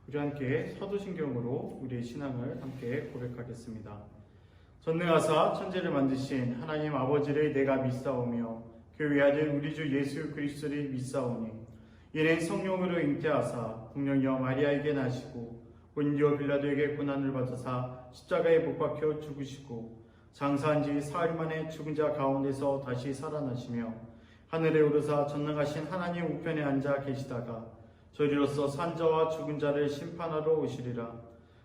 우리 함께 사도신경으로 우리의 신앙을 함께 고백하겠습니다. 전능하사 천지를 만드신 하나님 아버지를 내가 믿사오며 그 외아들 우리 주 예수 그리스도를 믿사오니 이는 성령으로 잉태하사 동령녀 마리아에게 나시고 본디오 빌라도에게 고난을 받으사 십자가에 못 박혀 죽으시고 장사한 지 사흘 만에 죽은 자 가운데서 다시 살아나시며 하늘에 오르사 전능하신 하나님 우편에 앉아 계시다가 저리로서 산자와 죽은 자를 심판하러 오시리라.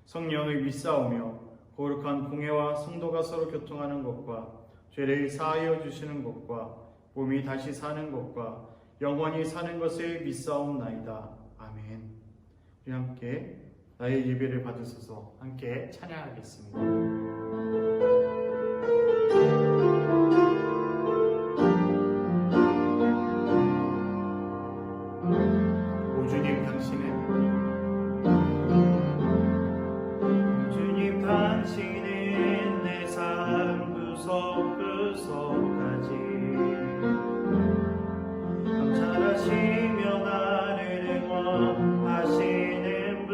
성령을 믿사오며 거룩한 공회와 성도가 서로 교통하는 것과 죄를 사하여 주시는 것과 몸이 다시 사는 것과 영원히 사는 것을 믿사옵나이다. 아멘. 우리 함께 나의 예배를 받으소서 함께 찬양하겠습니다. 당신은 내 삶 구석구석까지 감찰하시며 나를 응원하시는 분,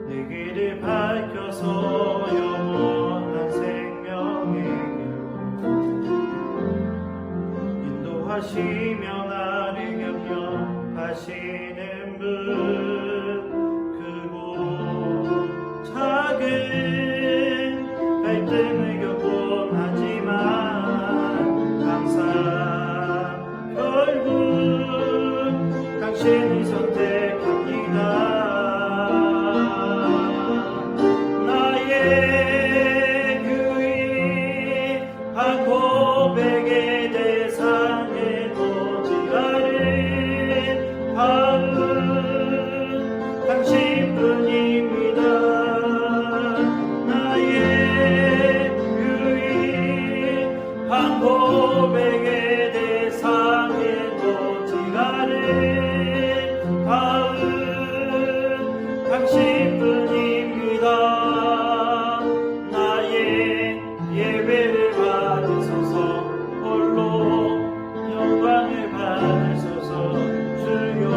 내 길을 밝혀서 영원한 생명의 길로 인도하시며 나를 격려하시는 분, 작은 갈등을 겪곤 하지만 항상 결국 당신이 선택합니다. 나의 유일한 고백의 대상은 오직 나를 바운 당신뿐입니다. 고백의 대상에 오직 나를 바운 당신뿐입니다. 나의 예배를 받으소서, 홀로 영광을 받으소서. 주여,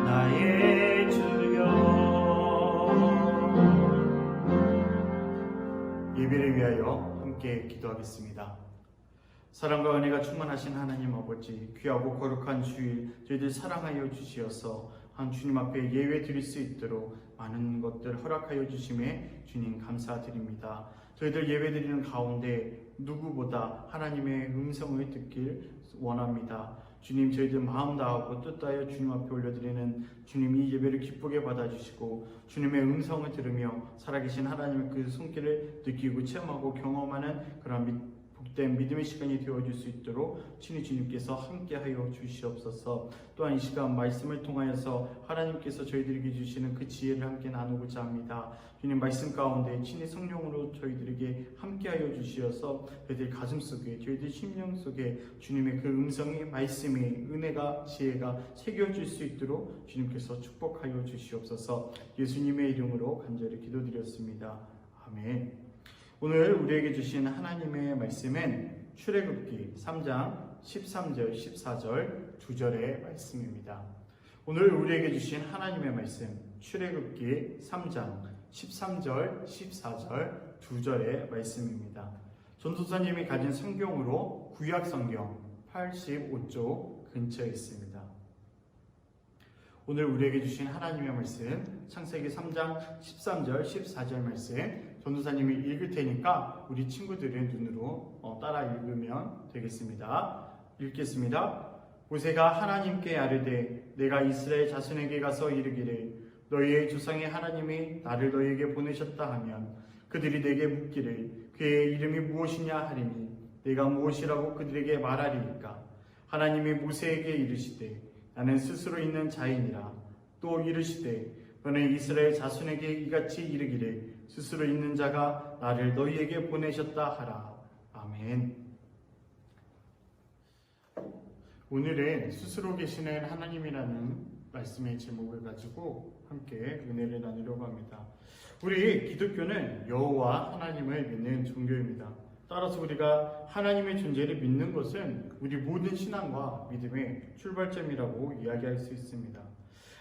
나의 주여. 예배를 위하여 함께 기도하겠습니다. 사랑과 은혜가 충만하신 하나님 아버지, 귀하고 거룩한 주일 저희들 사랑하여 주시어서 한 주님 앞에 예배 드릴 수 있도록 많은 것들 허락하여 주심에 주님 감사드립니다. 저희들 예배 드리는 가운데 누구보다 하나님의 음성을 듣길 원합니다. 주님, 저희들 마음 다하고 뜻 다하여 주님 앞에 올려드리는 주님 이 예배를 기쁘게 받아주시고 주님의 음성을 들으며 살아계신 하나님의 그 손길을 느끼고 체험하고 경험하는 그런 복된 믿음의 시간이 되어줄 수 있도록 친히 주님께서 함께하여 주시옵소서. 또한 이 시간 말씀을 통하여서 하나님께서 저희들에게 주시는 그 지혜를 함께 나누고자 합니다. 주님 말씀 가운데 친히 성령으로 저희들에게 함께하여 주시어서 저희들 가슴 속에 저희들 심령 속에 주님의 그 음성이 말씀이 은혜가 지혜가 새겨질 수 있도록 주님께서 축복하여 주시옵소서. 예수님의 이름으로 간절히 기도드렸습니다. 아멘. 오늘 우리에게 주신 하나님의 말씀은 출애굽기 3장 13절 14절 2절의 말씀입니다. 오늘 우리에게 주신 하나님의 말씀 출애굽기 3장 13절 14절 2절의 말씀입니다. 전도사님이 가진 성경으로 구약 성경 85쪽 근처에 있습니다. 오늘 우리에게 주신 하나님의 말씀 창세기 3장 13절 14절 말씀 전도사님이 읽을 테니까 우리 친구들의 눈으로 따라 읽으면 되겠습니다. 읽겠습니다. 모세가 하나님께 아뢰되 내가 이스라엘 자손에게 가서 이르기를 너희의 조상의 하나님이 나를 너희에게 보내셨다 하면 그들이 내게 묻기를 그의 이름이 무엇이냐 하리니 내가 무엇이라고 그들에게 말하리이까. 하나님이 모세에게 이르시되 나는 스스로 있는 자이니라. 또 이르시되 너는 이스라엘 자손에게 이같이 이르기를 스스로 있는 자가 나를 너희에게 보내셨다 하라. 아멘. 오늘은 스스로 계시는 하나님이라는 말씀의 제목을 가지고 함께 은혜를 나누려고 합니다. 우리 기독교는 여호와 하나님을 믿는 종교입니다. 따라서 우리가 하나님의 존재를 믿는 것은 우리 모든 신앙과 믿음의 출발점이라고 이야기할 수 있습니다.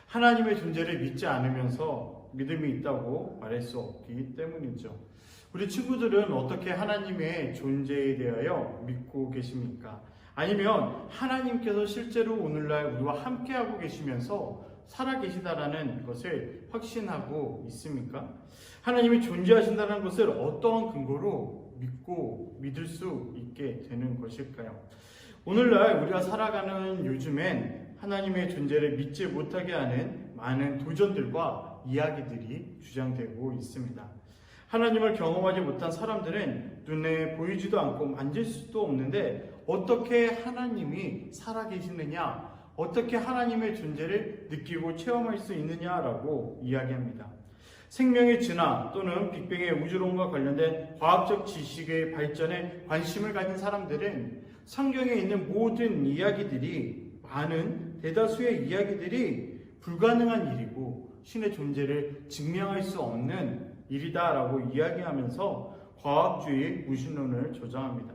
하나님의 존재를 믿지 않으면서 믿음이 있다고 말할 수 없기 때문이죠. 우리 친구들은 어떻게 하나님의 존재에 대하여 믿고 계십니까? 아니면 하나님께서 실제로 오늘날 우리와 함께하고 계시면서 살아계시다라는 것을 확신하고 있습니까? 하나님이 존재하신다는 것을 어떠한 근거로 믿고 믿을 수 있게 되는 것일까요? 오늘날 우리가 살아가는 요즘엔 하나님의 존재를 믿지 못하게 하는 많은 도전들과 이야기들이 주장되고 있습니다. 하나님을 경험하지 못한 사람들은 눈에 보이지도 않고 만질 수도 없는데 어떻게 하나님이 살아계시느냐, 어떻게 하나님의 존재를 느끼고 체험할 수 있느냐라고 이야기합니다. 생명의 진화 또는 빅뱅의 우주론과 관련된 과학적 지식의 발전에 관심을 가진 사람들은 성경에 있는 모든 이야기들이, 많은 대다수의 이야기들이 불가능한 일이고 신의 존재를 증명할 수 없는 일이다라고 이야기하면서 과학주의 무신론을 조장합니다.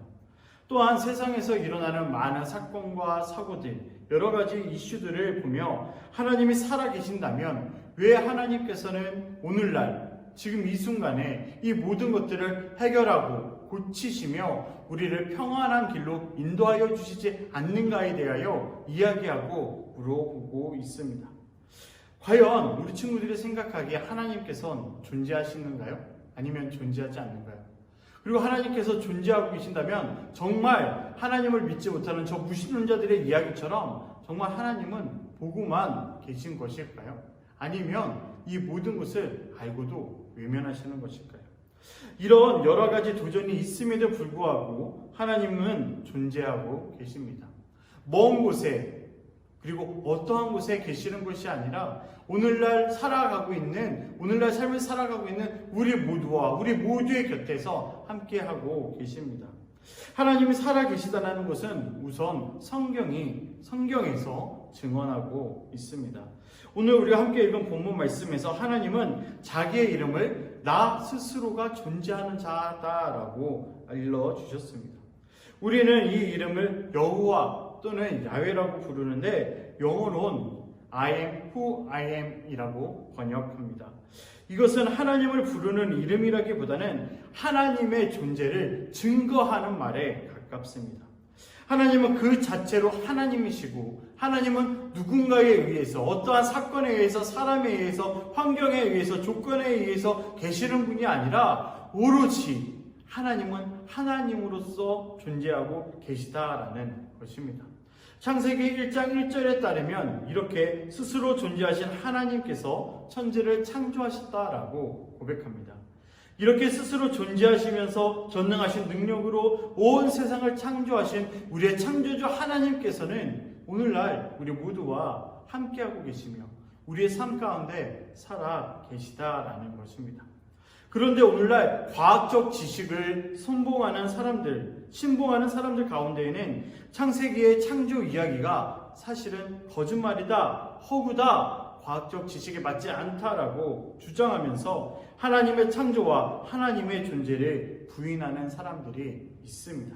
또한 세상에서 일어나는 많은 사건과 사고들, 여러 가지 이슈들을 보며 하나님이 살아계신다면 왜 하나님께서는 오늘날 지금 이 순간에 이 모든 것들을 해결하고 고치시며 우리를 평안한 길로 인도하여 주시지 않는가에 대하여 이야기하고 물어보고 있습니다. 과연 우리 친구들이 생각하기에 하나님께서는 존재하시는가요? 아니면 존재하지 않는가요? 그리고 하나님께서 존재하고 계신다면 정말 하나님을 믿지 못하는 저 무신론자들의 이야기처럼 정말 하나님은 보고만 계신 것일까요? 아니면 이 모든 것을 알고도 외면하시는 것일까요? 이런 여러 가지 도전이 있음에도 불구하고 하나님은 존재하고 계십니다. 먼 곳에, 그리고 어떠한 곳에 계시는 것이 아니라 오늘날 삶을 살아가고 있는 우리 모두와 우리 모두의 곁에서 함께하고 계십니다. 하나님이 살아계시다는 것은 우선 성경에서 증언하고 있습니다. 오늘 우리가 함께 읽은 본문 말씀에서 하나님은 자기의 이름을 나 스스로가 존재하는 자다라고 알려주셨습니다. 우리는 이 이름을 여호와 또는 야훼라고 부르는데 영어로는 I am who I am 이라고 번역합니다. 이것은 하나님을 부르는 이름이라기보다는 하나님의 존재를 증거하는 말에 가깝습니다. 하나님은 그 자체로 하나님이시고 하나님은 누군가에 의해서, 어떠한 사건에 의해서, 사람에 의해서, 환경에 의해서, 조건에 의해서 계시는 분이 아니라 오로지 하나님은 하나님으로서 존재하고 계시다라는 것입니다. 창세기 1장 1절에 따르면 이렇게 스스로 존재하신 하나님께서 천지를 창조하셨다라고 고백합니다. 이렇게 스스로 존재하시면서 전능하신 능력으로 온 세상을 창조하신 우리의 창조주 하나님께서는 오늘날 우리 모두와 함께하고 계시며 우리의 삶 가운데 살아 계시다라는 것입니다. 그런데 오늘날 과학적 지식을 신봉하는 사람들 가운데에는 창세기의 창조 이야기가 사실은 거짓말이다, 허구다, 과학적 지식에 맞지 않다라고 주장하면서 하나님의 창조와 하나님의 존재를 부인하는 사람들이 있습니다.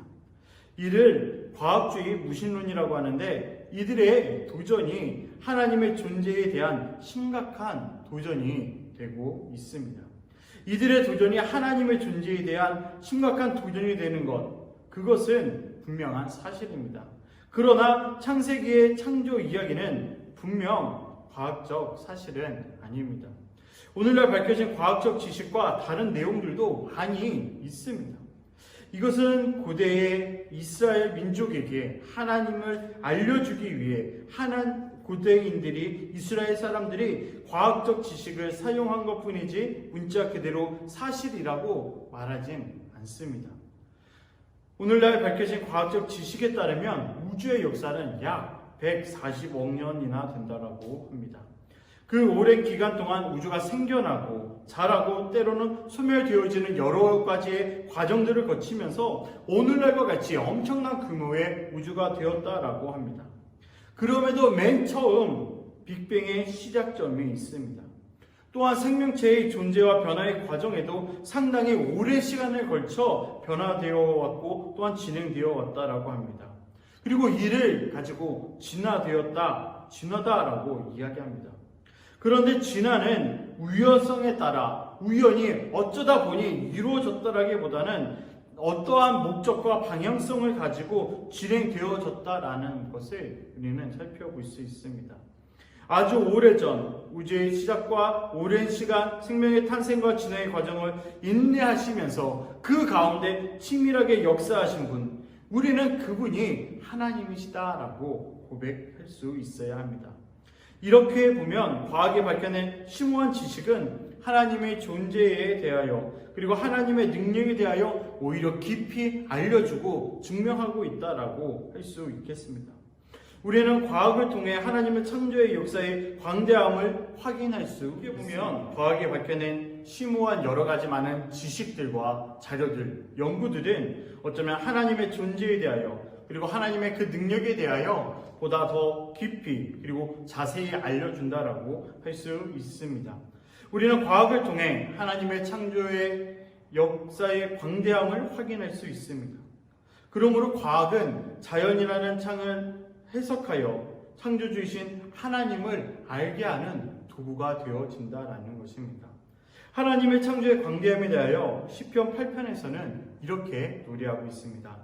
이를 과학주의 무신론이라고 하는데 이들의 도전이 하나님의 존재에 대한 심각한 도전이 되고 있습니다. 이들의 도전이 하나님의 존재에 대한 심각한 도전이 되는 그것은 분명한 사실입니다. 그러나 창세기의 창조 이야기는 분명 과학적 사실은 아닙니다. 오늘날 밝혀진 과학적 지식과 다른 내용들도 많이 있습니다. 이것은 고대의 이스라엘 민족에게 하나님을 알려주기 위해 고대인들이, 이스라엘 사람들이 과학적 지식을 사용한 것뿐이지 문자 그대로 사실이라고 말하진 않습니다. 오늘날 밝혀진 과학적 지식에 따르면 우주의 역사는 약 140억 년이나 된다고 합니다. 그 오랜 기간 동안 우주가 생겨나고 자라고 때로는 소멸되어지는 여러 가지의 과정들을 거치면서 오늘날과 같이 엄청난 규모의 우주가 되었다라고 합니다. 그럼에도 맨 처음 빅뱅의 시작점이 있습니다. 또한 생명체의 존재와 변화의 과정에도 상당히 오랜 시간을 걸쳐 변화되어 왔고 또한 진행되어 왔다라고 합니다. 그리고 이를 가지고 진화다라고 이야기합니다. 그런데 진화는 우연성에 따라 우연히 어쩌다 보니 이루어졌다라기보다는 어떠한 목적과 방향성을 가지고 진행되어졌다라는 것을 우리는 살펴볼 수 있습니다. 아주 오래전 우주의 시작과 오랜 시간 생명의 탄생과 진화의 과정을 인내하시면서 그 가운데 치밀하게 역사하신 분, 우리는 그분이 하나님이시다라고 고백할 수 있어야 합니다. 이렇게 보면 과학이 밝혀낸 심오한 지식은 하나님의 존재에 대하여 그리고 하나님의 능력에 대하여 오히려 깊이 알려주고 증명하고 있다라고 할 수 있겠습니다. 우리는 과학을 통해 하나님의 창조의 역사의 광대함을 확인할 수 있게 보면 과학이 밝혀낸 심오한 여러 가지 많은 지식들과 자료들, 연구들은 어쩌면 하나님의 존재에 대하여 그리고 하나님의 그 능력에 대하여 보다 더 깊이 그리고 자세히 알려준다라고 할 수 있습니다. 우리는 과학을 통해 하나님의 창조의 역사의 광대함을 확인할 수 있습니다. 그러므로 과학은 자연이라는 창을 해석하여 창조주이신 하나님을 알게 하는 도구가 되어진다라는 것입니다. 하나님의 창조의 광대함에 대하여 시편 8편에서는 이렇게 노래하고 있습니다.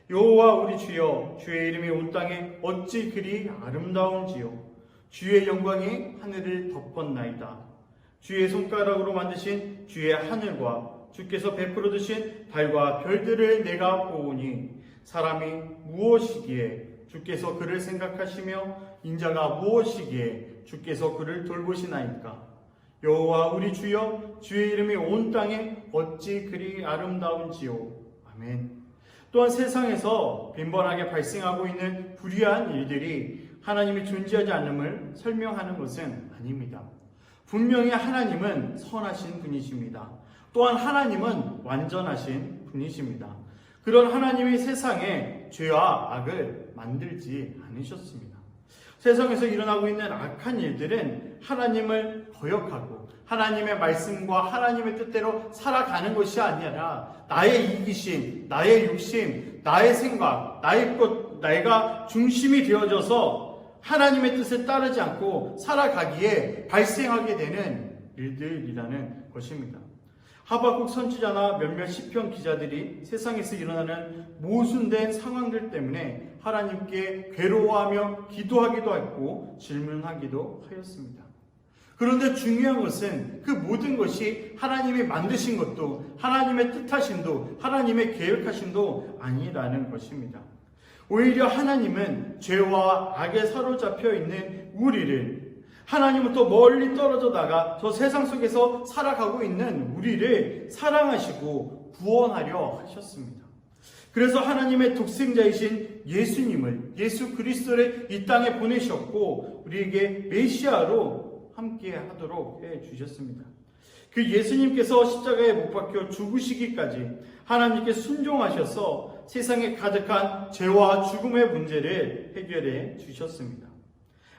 여호와 우리 주여, 주의 이름이 온 땅에 어찌 그리 아름다운지요. 주의 영광이 하늘을 덮었나이다. 주의 손가락으로 만드신 주의 하늘과 주께서 베풀어 두신 달과 별들을 내가 보오니 사람이 무엇이기에 주께서 그를 생각하시며 인자가 무엇이기에 주께서 그를 돌보시나이까. 여호와 우리 주여, 주의 이름이 온 땅에 어찌 그리 아름다운지요. 아멘. 또한 세상에서 빈번하게 발생하고 있는 불의한 일들이 하나님이 존재하지 않음을 설명하는 것은 아닙니다. 분명히 하나님은 선하신 분이십니다. 또한 하나님은 완전하신 분이십니다. 그런 하나님이 세상에 죄와 악을 만들지 않으셨습니다. 세상에서 일어나고 있는 악한 일들은 하나님을 거역하고 하나님의 말씀과 하나님의 뜻대로 살아가는 것이 아니라 나의 이기심, 나의 욕심, 나의 생각, 나의 것, 내가 중심이 되어져서 하나님의 뜻을 따르지 않고 살아가기에 발생하게 되는 일들이라는 것입니다. 하박국 선지자나 몇몇 시편 기자들이 세상에서 일어나는 모순된 상황들 때문에 하나님께 괴로워하며 기도하기도 했고 질문하기도 하였습니다. 그런데 중요한 것은 그 모든 것이 하나님이 만드신 것도 하나님의 뜻하심도 하나님의 계획하심도 아니라는 것입니다. 오히려 하나님은 죄와 악에 사로잡혀 있는 우리를 하나님부터 멀리 떨어져다가 저 세상 속에서 살아가고 있는 우리를 사랑하시고 구원하려 하셨습니다. 그래서 하나님의 독생자이신 예수님을, 예수 그리스도를 이 땅에 보내셨고 우리에게 메시아로 함께 하도록 해주셨습니다. 그 예수님께서 십자가에 못 박혀 죽으시기까지 하나님께 순종하셔서 세상에 가득한 죄와 죽음의 문제를 해결해 주셨습니다.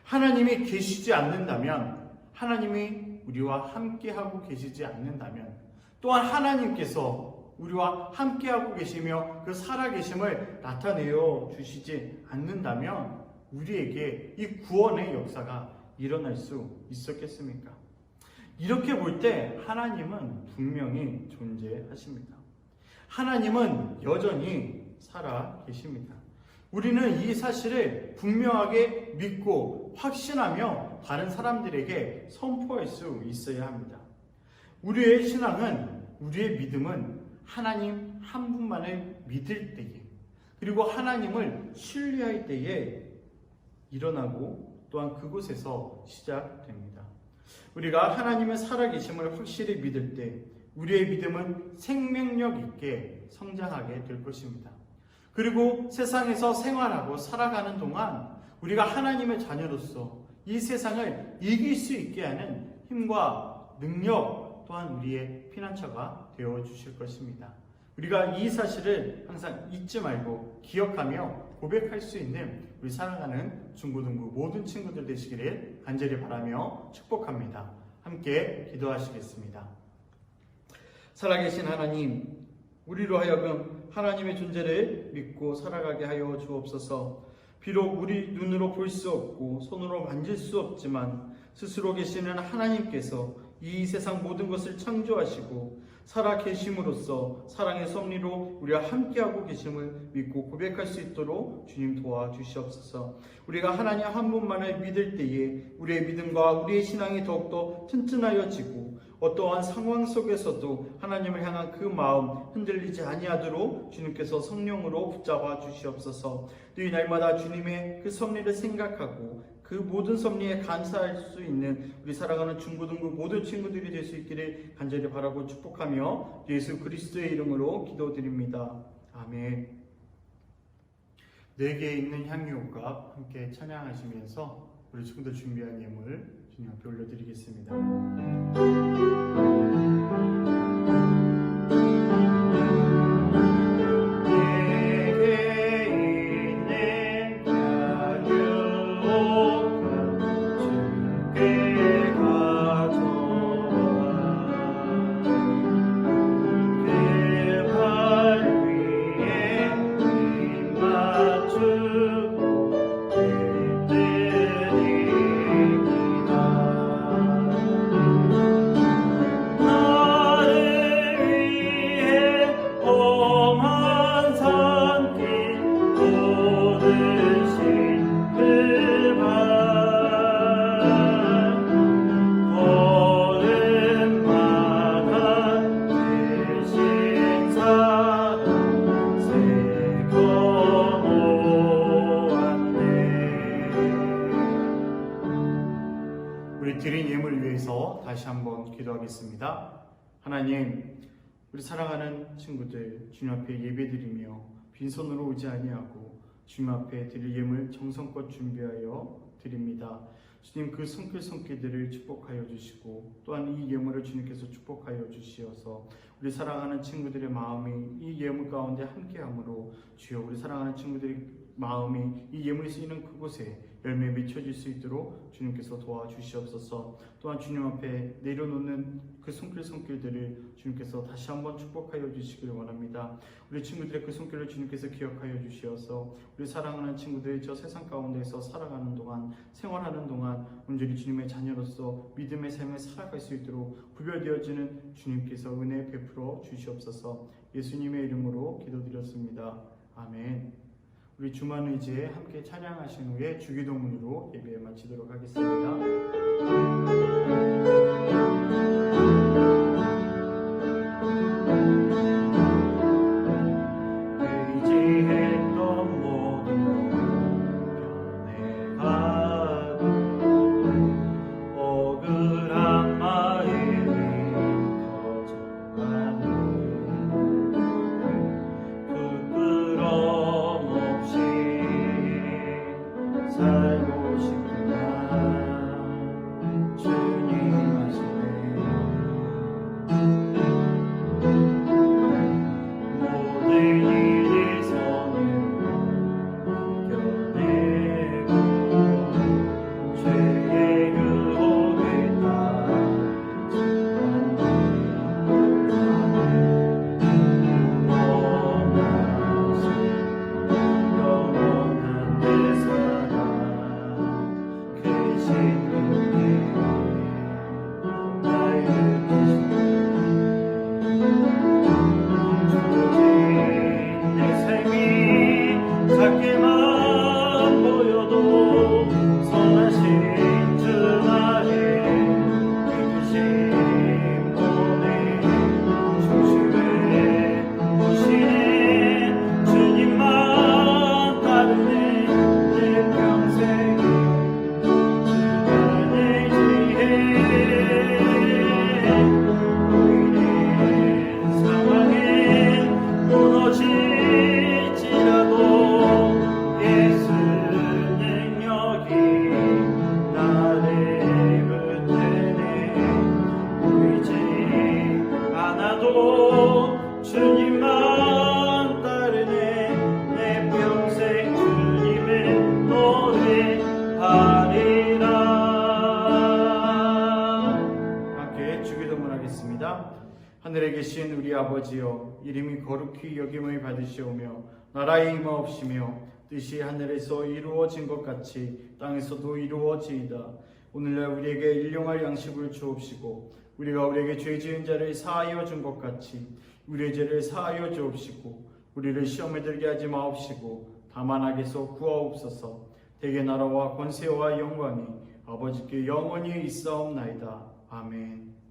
하나님이 계시지 않는다면, 하나님이 우리와 함께하고 계시지 않는다면, 또한 하나님께서 우리와 함께하고 계시며 그 살아계심을 나타내어 주시지 않는다면 우리에게 이 구원의 역사가 일어날 수 있었겠습니까? 이렇게 볼 때 하나님은 분명히 존재하십니다. 하나님은 여전히 살아 계십니다. 우리는 이 사실을 분명하게 믿고 확신하며 다른 사람들에게 선포할 수 있어야 합니다. 우리의 신앙은, 우리의 믿음은 하나님 한 분만을 믿을 때에, 그리고 하나님을 신뢰할 때에 일어나고 또한 그곳에서 시작됩니다. 우리가 하나님의 살아계심을 확실히 믿을 때 우리의 믿음은 생명력 있게 성장하게 될 것입니다. 그리고 세상에서 생활하고 살아가는 동안 우리가 하나님의 자녀로서 이 세상을 이길 수 있게 하는 힘과 능력 또한 우리의 피난처가 되어 주실 것입니다. 우리가 이 사실을 항상 잊지 말고 기억하며 고백할 수 있는 우리 사랑하는 중고등부 모든 친구들 되시기를 간절히 바라며 축복합니다. 함께 기도하시겠습니다. 살아계신 하나님, 우리로 하여금 하나님의 존재를 믿고 살아가게 하여 주옵소서. 비록 우리 눈으로 볼 수 없고 손으로 만질 수 없지만 스스로 계시는 하나님께서 이 세상 모든 것을 창조하시고 살아 계심으로써 사랑의 섭리로 우리와 함께하고 계심을 믿고 고백할 수 있도록 주님 도와주시옵소서. 우리가 하나님 한 분만을 믿을 때에 우리의 믿음과 우리의 신앙이 더욱더 튼튼하여지고 어떠한 상황 속에서도 하나님을 향한 그 마음 흔들리지 아니하도록 주님께서 성령으로 붙잡아 주시옵소서. 또 이 날마다 주님의 그 섭리를 생각하고 그 모든 섭리에 감사할 수 있는 우리 사랑하는 중고등부 모든 친구들이 될 수 있기를 간절히 바라고 축복하며 예수 그리스도의 이름으로 기도드립니다. 아멘. 내게 있는 향유가 함께 찬양하시면서 우리 친구들 준비한 예물 주님 앞에 올려드리겠습니다. 드린 예물을 위해서 다시 한번 기도하겠습니다. 하나님, 우리 사랑하는 친구들 주님 앞에 예배드리며 빈손으로 오지 아니하고 주님 앞에 드릴 예물 정성껏 준비하여 드립니다. 주님, 그 손길들을 축복하여 주시고 또한 이 예물을 주님께서 축복하여 주시어서 우리 사랑하는 친구들의 마음이 이 예물 가운데 함께함으로 주여 우리 사랑하는 친구들의 마음이 이 예물이 쓰이는 그곳에 열매 맺혀질 수 있도록 주님께서 도와주시옵소서. 또한 주님 앞에 내려놓는 그 손길들을 주님께서 다시 한번 축복하여 주시길 원합니다. 우리 친구들의 그 손길을 주님께서 기억하여 주시어서 우리 사랑하는 친구들이 저 세상 가운데서 살아가는 동안, 생활하는 동안 온전히 주님의 자녀로서 믿음의 삶을 살아갈 수 있도록 구별되어지는 주님께서 은혜 베풀어 주시옵소서. 예수님의 이름으로 기도드렸습니다. 아멘. 우리 주만 의지에 함께 찬양하신 후에 주기도문으로 예배 마치도록 하겠습니다. 의지했던 모든 것 변해가고 억울한 마음이 커져가는 부끄러움 없이 살고 싶구나. 주님 하시네. 모든 일에서는 이겨내고 죄의 유혹에 따르지 않는 나는 원하시 영원한 내 사랑 계신 그께 날 주어진 내 삶이 작게만 보여도 선하신 주 나의 믿으신 몸에 중심에 오시는 주님만 따르네. 내 평생에 주가 하늘에 계신 우리 아버지여, 이름이 거룩히 여김을 받으시오며 나라의 임하옵시며 뜻이 하늘에서 이루어진 것 같이 땅에서도 이루어지이다. 오늘날 우리에게 일용할 양식을 주옵시고 우리가 우리에게 죄 지은 자를 사하여 준 것 같이 우리의 죄를 사하여 주옵시고 우리를 시험에 들게 하지 마옵시고 다만 악에서 구하옵소서. 대개 나라와 권세와 영광이 아버지께 영원히 있사옵나이다. 아멘.